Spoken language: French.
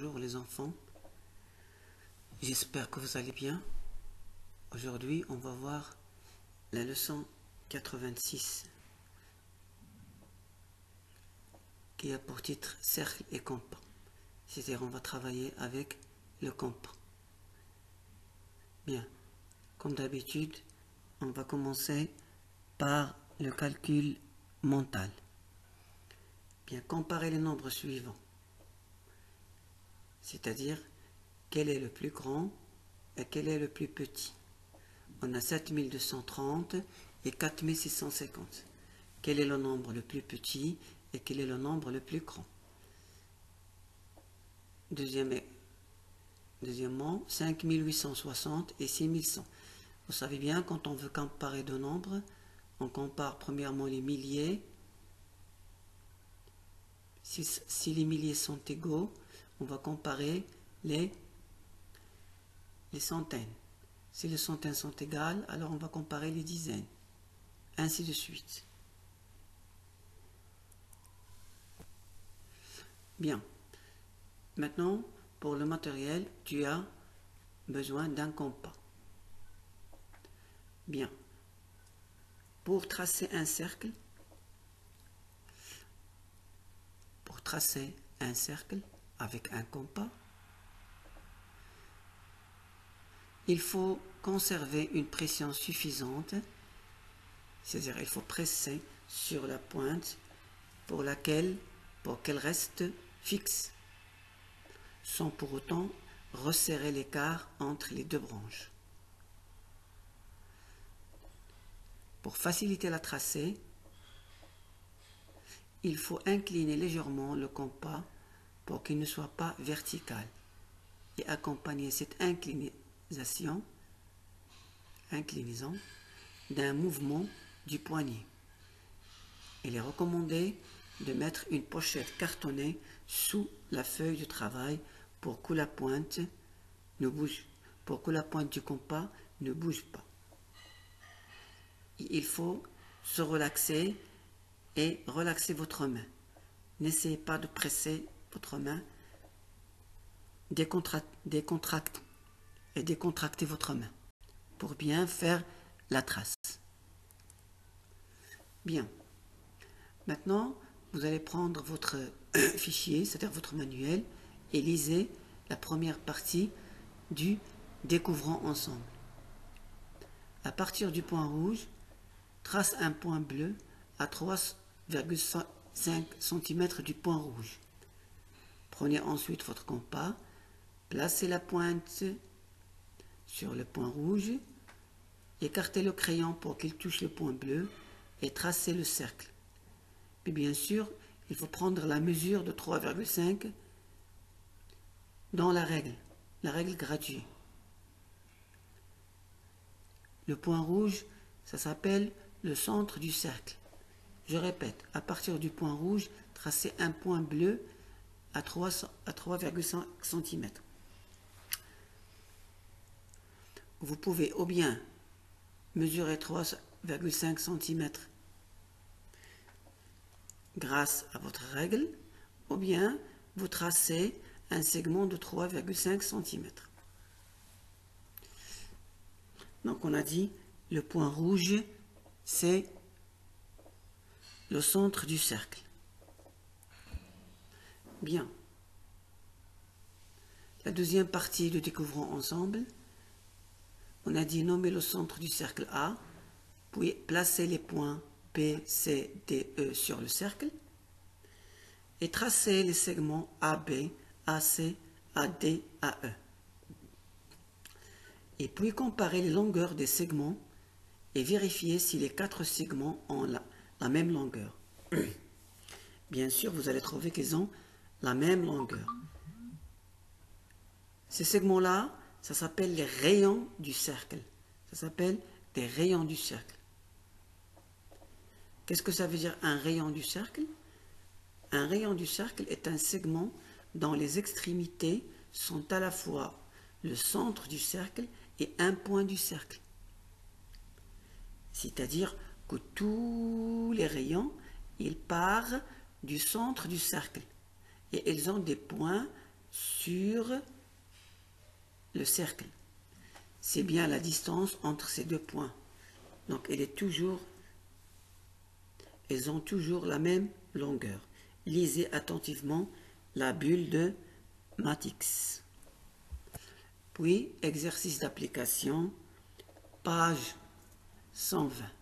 Bonjour les enfants, j'espère que vous allez bien. Aujourd'hui on va voir la leçon 86 qui a pour titre cercle et compas. C'est-à-dire on va travailler avec le compas. Bien, comme d'habitude, on va commencer par le calcul mental. Bien, comparer les nombres suivants. C'est-à-dire, quel est le plus grand et quel est le plus petit. On a 7230 et 4650. Quel est le nombre le plus petit et quel est le nombre le plus grand? Deuxièmement, 5860 et 6100. Vous savez bien, quand on veut comparer deux nombres, on compare premièrement les milliers. Si les milliers sont égaux, on va comparer les centaines. Si les centaines sont égales, alors on va comparer les dizaines. Ainsi de suite. Bien. Maintenant, pour le matériel, tu as besoin d'un compas. Bien. Pour tracer un cercle, avec un compas, il faut conserver une pression suffisante, c'est-à-dire il faut presser sur la pointe pour qu'elle reste fixe, sans pour autant resserrer l'écart entre les deux branches. Pour faciliter la tracée, il faut incliner légèrement le compas pour qu'il ne soit pas vertical et accompagner cette inclinaison d'un mouvement du poignet. Il est recommandé de mettre une pochette cartonnée sous la feuille de travail pour que la pointe du compas ne bouge pas. Il faut se relaxer et relaxer votre main. N'essayez pas de presser votre main. Décontractez votre main pour bien faire la trace. Bien. Maintenant, vous allez prendre votre fichier, c'est-à-dire votre manuel, et lisez la première partie du Découvrons ensemble. À partir du point rouge, trace un point bleu à 3,5 cm du point rouge. Prenez ensuite votre compas, placez la pointe sur le point rouge, écartez le crayon pour qu'il touche le point bleu et tracez le cercle. Puis bien sûr, il faut prendre la mesure de 3,5 dans la règle graduée. Le point rouge, ça s'appelle le centre du cercle. Je répète, à partir du point rouge, tracez un point bleu à 3,5 cm. Vous pouvez ou bien mesurer 3,5 cm grâce à votre règle, ou bien vous tracez un segment de 3,5 cm. Donc on a dit, le point rouge, c'est le centre du cercle. Bien. La deuxième partie de Découvrons ensemble, on a dit nommer le centre du cercle A, puis placer les points P, C, D, E sur le cercle et tracer les segments AB, AC, AD, AE. Et puis comparer les longueurs des segments et vérifier si les 4 segments ont la même longueur. Bien sûr, vous allez trouver qu'ils ont la même longueur. Ces segments-là, ça s'appelle les rayons du cercle. Ça s'appelle des rayons du cercle. Qu'est-ce que ça veut dire un rayon du cercle? Un rayon du cercle est un segment dont les extrémités sont à la fois le centre du cercle et un point du cercle. C'est-à-dire que tous les rayons, ils partent du centre du cercle et ils ont des points sur le cercle. C'est bien la distance entre ces deux points. Donc elles ont toujours la même longueur. Lisez attentivement la bulle de Matix. Puis, exercice d'application, page 120.